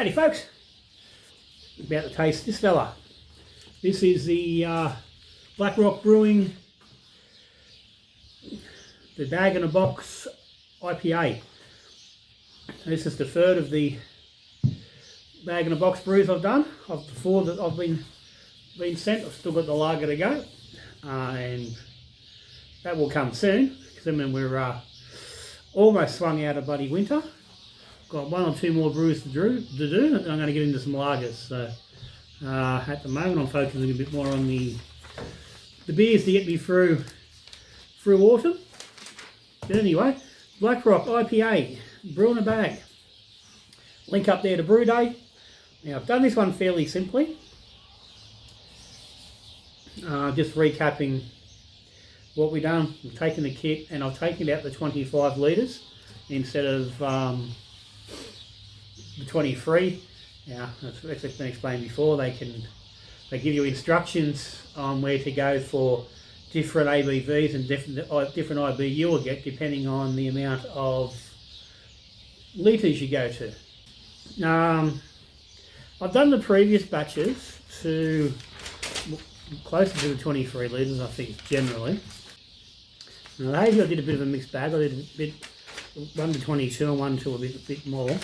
Howdy folks, about to taste this fella. This is the Rock Brewing, the bag in a box IPA. This is the third of the bag in a box brews I've done. Of the four that I've been sent, I've still got the lager to go, and that will come soon, because then we're almost swung out of bloody winter. Got one or two more brews to do, and I'm going to get into some lagers. So at the moment I'm focusing a bit more on the beers to get me through autumn. But anyway, Rock IPA, brew in a bag. Link up there to brew day. Now I've done this one fairly simply. Just recapping what we've done. I've taken the kit and I've taken out the 25 litres instead of the 23. Now, that's been explained before. They give you instructions on where to go for different ABVs and different IBU you'll get depending on the amount of litres you go to. I've done the previous batches to closer to the 23 litres, I think, generally. Now, the hazy I did a bit of a mixed bag. I did a bit 1 to 22 and 1 to a bit more.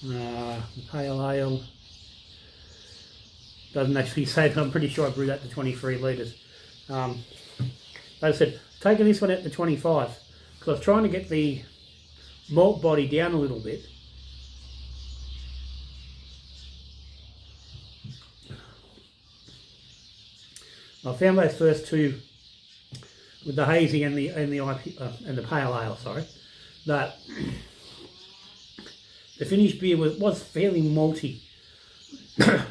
The pale ale doesn't actually say, but I'm pretty sure I brewed that to 23 litres. Like I said, taking this one out to 25 because I was trying to get the malt body down a little bit. I found those first two with the hazy and the pale ale, that the finished beer was fairly malty.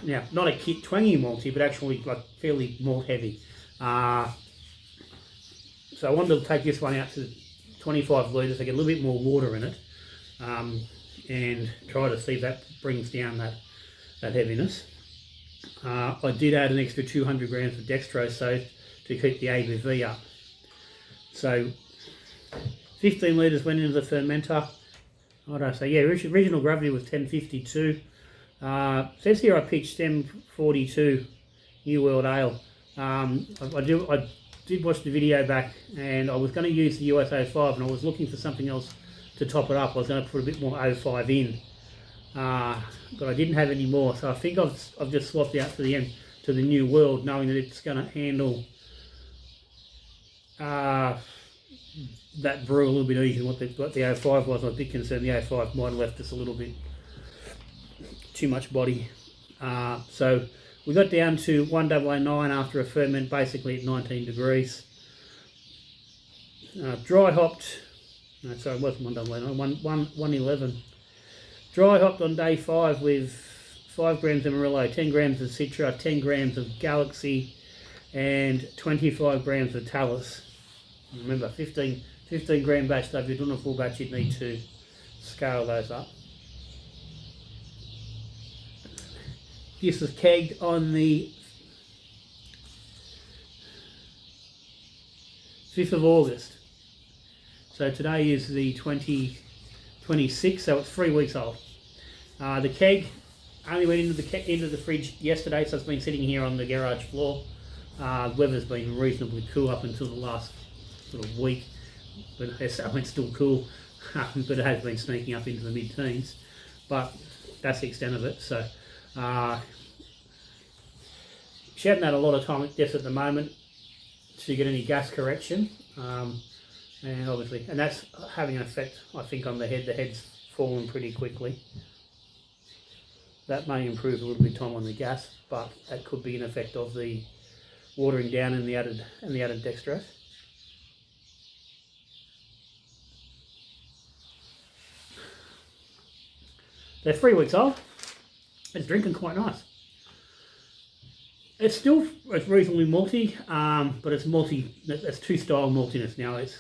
Now, not a kit twangy malty, but actually like fairly malt heavy. So I wanted to take this one out to 25 litres to get a little bit more water in it, and try to see if that brings down that heaviness. I did add an extra 200 grams of dextrose to keep the ABV up. So 15 litres went into the fermenter. What did I say? Yeah, original gravity was 1052. Says here I pitched Stem 42 New World Ale. I did watch the video back, and I was going to use the US 05, and I was looking for something else to top it up. I was going to put a bit more 05 in, but I didn't have any more. So I think I've just swapped out to the New World, knowing that it's going to handle that brew a little bit easier than what the 05 was. I was a bit concerned the 05 might have left us a little bit too much body. So we got down to 1009 after a ferment, basically at 19 degrees. Dry hopped, no sorry, it wasn't 1009, 111. Dry hopped on day 5 with 5 grams of Amarillo, 10 grams of Citra, 10 grams of Galaxy, and 25 grams of Talus. Remember, 15 gram batch, so if you're doing a full batch, you'd need to scale those up. This was kegged on the 5th of August. So today is the 26th, so it's 3 weeks old. The keg only went into the fridge yesterday, so it's been sitting here on the garage floor. The weather's been reasonably cool up until the last sort of week, but it's still cool, but it has been sneaking up into the mid-teens. But that's the extent of it. So she hasn't had a lot of time at depth at the moment to get any gas correction, and obviously, and that's having an effect, I think, on the head. The head's fallen pretty quickly. That may improve a little bit of time on the gas, but that could be an effect of the watering down and the added dextrose. They're 3 weeks old. It's drinking quite nice. It's reasonably malty, but it's malty. It's 2-style maltiness now. It's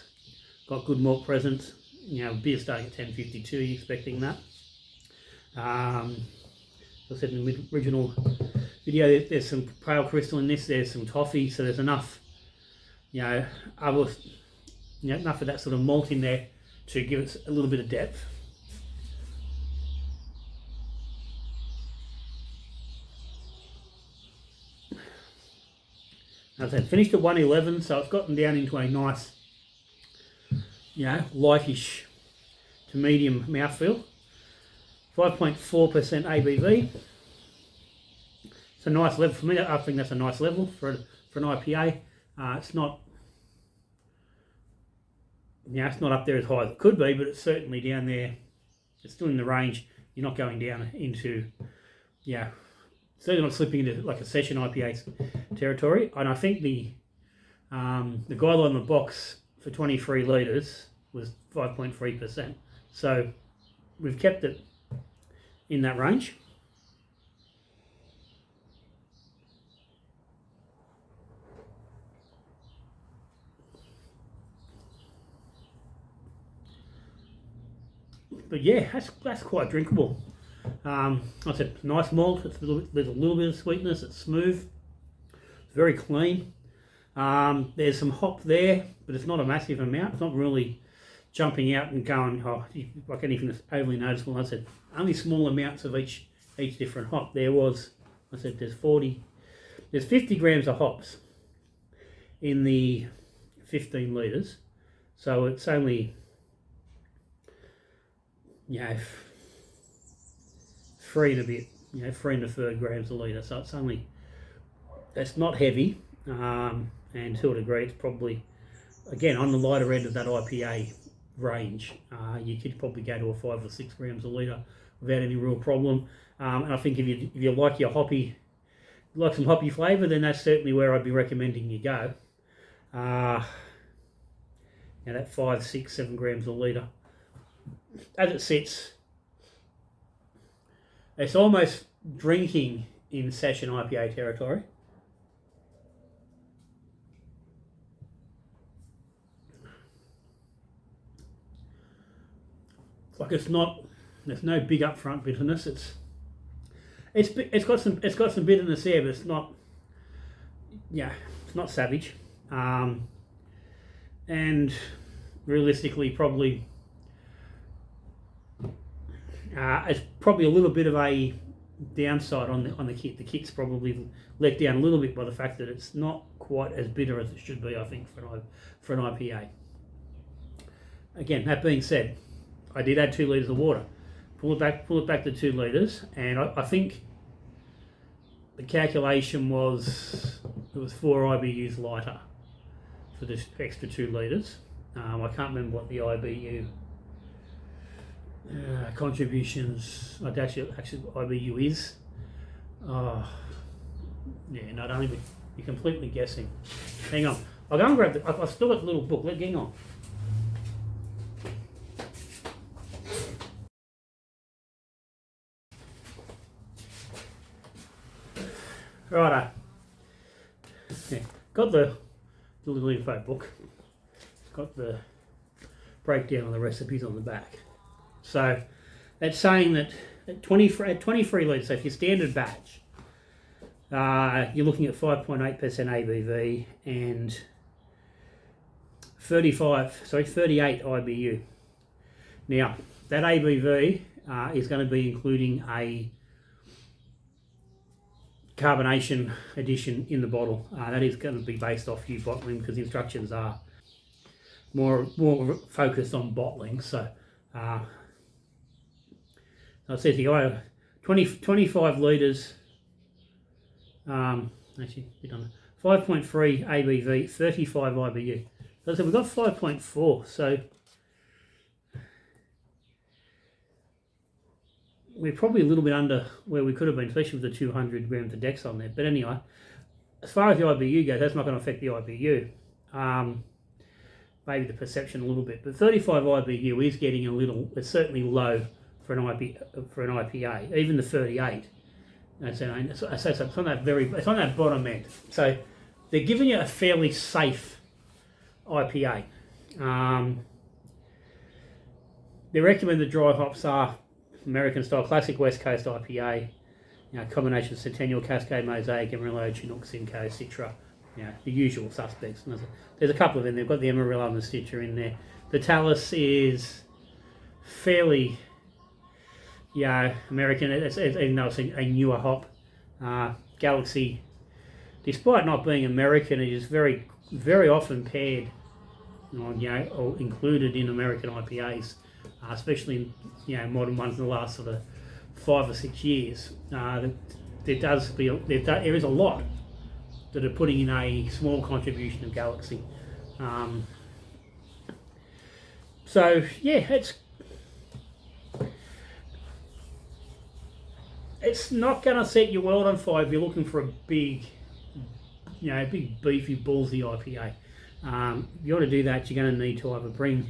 got good malt presence. You know, beer starting at 1052. You're expecting that. As I said in the original video, there's some pale crystal in this. There's some toffee, so there's enough. Enough of that sort of malt in there to give it a little bit of depth. As I said, finished at 111, so it's gotten down into a nice, you know, lightish to medium mouthfeel. 5.4% ABV. It's a nice level for me. I think that's a nice level for an IPA. It's not, you know, it's not up there as high as it could be, but it's certainly down there. It's still in the range. You're not going down into, yeah, certainly not slipping into like a session IPA territory. And I think the guideline on the box for 23 litres was 5.3%. So we've kept it in that range. But yeah, that's quite drinkable. Like I said, nice malt. There's a little bit of sweetness. It's smooth. It's very clean. There's some hop there, but it's not a massive amount. It's not really jumping out and going, oh, like anything that's overly noticeable. Like I said, only small amounts of each different hop. There's 50 grams of hops in the 15 litres. So it's only, you know, 3 and a bit, you know, 3 1/3 grams a litre. So it's not heavy, and to a degree, it's probably, again, on the lighter end of that IPA range. You could probably go to a 5 or 6 grams a litre without any real problem. And I think if you like your hoppy, like some hoppy flavour, then that's certainly where I'd be recommending you go. Now that 5, 6, 7 grams a litre. As it sits, it's almost drinking in session IPA territory. Like it's not, there's no big upfront bitterness. It's got some bitterness there, but it's not, yeah, it's not savage. And realistically, probably. It's probably a little bit of a downside on the kit. The kit's probably let down a little bit by the fact that it's not quite as bitter as it should be, I think, for an IPA. Again, that being said, I did add 2 litres of water. Pull it back to 2 litres, and I think the calculation was it was 4 IBUs lighter for this extra 2 litres. I can't remember what the IBU contributions, actually IBU is. Yeah, no, don't even, you're completely guessing. Hang on, I'll go and grab I've still got the little book. Hang on. Righto. Yeah, got the little info book. Got the breakdown of the recipes on the back. So that's saying that at 23 litres, so if your standard batch, you're looking at 5.8% ABV and 38 IBU. Now, that ABV is going to be including a carbonation addition in the bottle. That is going to be based off you bottling, because the instructions are more focused on bottling. So I said to you, 25 litres, actually, 5.3 ABV, 35 IBU. So I said we've got 5.4, so we're probably a little bit under where we could have been, especially with the 200 grams of Dex on there. But anyway, as far as the IBU goes, that's not going to affect the IBU. Maybe the perception a little bit, but 35 IBU is getting a little, it's certainly low for an IPA, even the 38. It's on that bottom end. So they're giving you a fairly safe IPA. They recommend the dry hops are American style classic West Coast IPA, combination of Centennial, Cascade, Mosaic, Amarillo, Chinook, Simcoe, Citra, the usual suspects. And there's a couple of them. They've got the Amarillo and the Stitcher in there. The Talus is fairly, American. Even though it's a newer hop. Galaxy despite not being American, it is very, very often paired, or included in American IPAs, especially in, modern ones in the last sort of 5 or 6 years. There is a lot that are putting in a small contribution of Galaxy. So yeah, it's not going to set your world on fire if you're looking for a big, big beefy ballsy IPA. If you want to do that, you're going to need to either bring,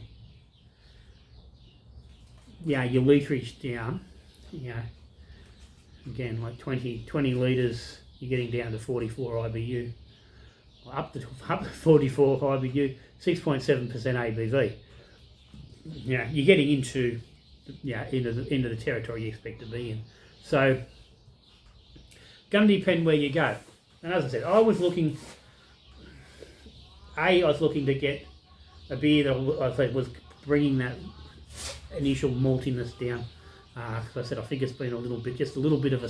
your litrage down. Again, like 20 litres, you're getting down to 44 IBU, up to 44 IBU, 6.7% ABV. You're getting into the territory you expect to be in. So, going to depend where you go. And as I said, I was looking to get a beer that was bringing that initial maltiness down. I said I think it's been just a little bit of a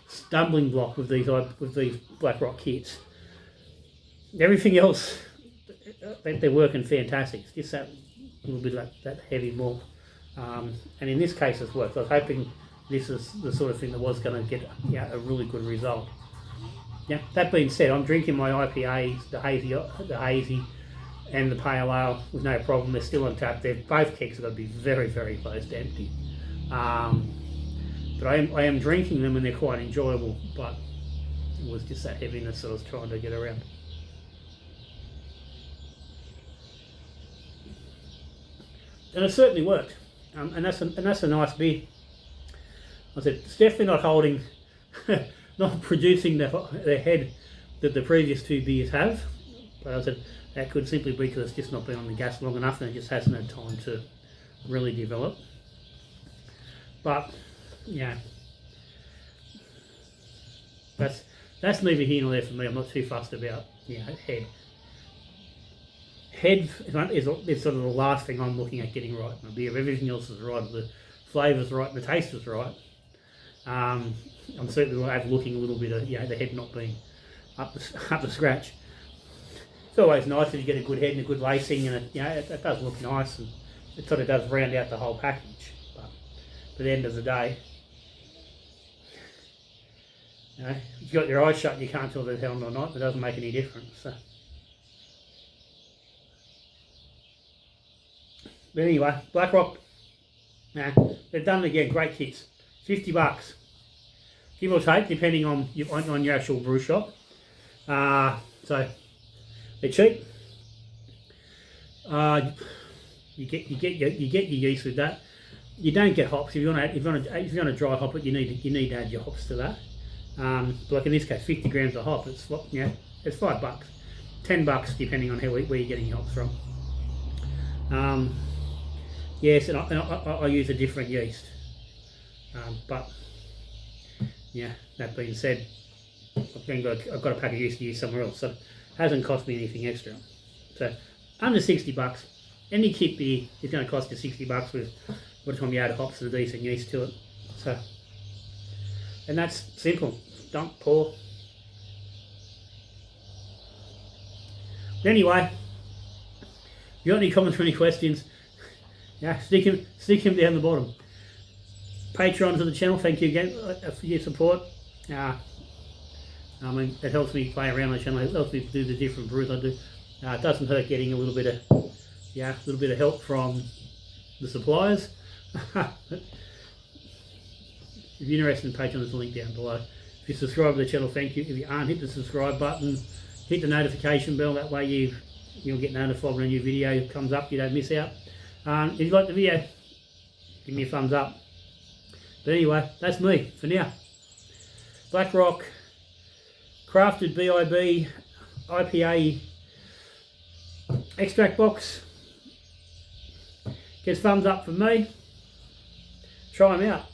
stumbling block with these Black Rock kits. Everything else, they're working fantastic. It's just that little bit of that heavy malt, and in this case it's worked. I was hoping this is the sort of thing that was going to get a really good result. That being said, I'm drinking my IPAs, the hazy, and the pale ale with no problem. They're still on tap. Both kegs are going to be very, very close to empty. But I am drinking them and they're quite enjoyable. But it was just that heaviness that I was trying to get around. And it certainly worked. And that's a nice beer. I said it's definitely not holding, not producing the head that the previous two beers have. But I said that could simply be because it's just not been on the gas long enough and it just hasn't had time to really develop. But that's neither here nor there for me. I'm not too fussed about head. Head is sort of the last thing I'm looking at getting right in a beer. Everything else is right, the flavour's right, and the taste is right. I'm certainly looking a little bit of the head not being up to scratch. It's always nice if you get a good head and a good lacing, and it does look nice, and it sort of does round out the whole package. But at the end of the day, if you've got your eyes shut, you can't tell if they're held or not. It doesn't make any difference. So. But anyway, Black Rock, they've done it again. Great kits, $50, give or take, depending on your actual brew shop. So they're cheap. You get your yeast with that. You don't get hops. If you want to dry hop it, you need to add your hops to that. Like in this case, 50 grams of hop. It's $5, $10 depending on where you're getting your hops from. Yes, and I use a different yeast. But that being said, I've got a pack of yeast to use somewhere else, so it hasn't cost me anything extra. So under $60, any kit beer is going to cost you $60 with by the time you add hops and a decent yeast to it. So, and that's simple. Dump, pour. But anyway, if you got any comments or any questions, stick him down the bottom. Patreon to the channel, thank you again for your support. It helps me play around the channel. It helps me do the different brews I do. It doesn't hurt getting a little bit of help from the suppliers. If you're interested in Patreon, there's a link down below. If you subscribe to the channel, thank you. If you aren't, hit the subscribe button, hit the notification bell. That way you'll get notified when a new video comes up. You don't miss out. If you like the video, give me a thumbs up. But anyway, that's me for now. Black Rock Crafted BIB IPA extract box. Gets thumbs up from me. Try them out.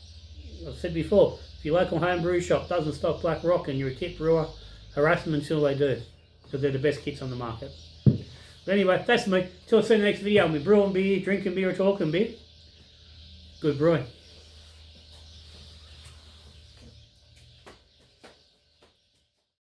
I've said before, if your local home brew shop doesn't stock Black Rock and you're a kit brewer, harass them until they do, because they're the best kits on the market. But anyway, that's me. Till I see you in the next video. I'll be brewing beer, drinking beer, or talking beer. Good brewing.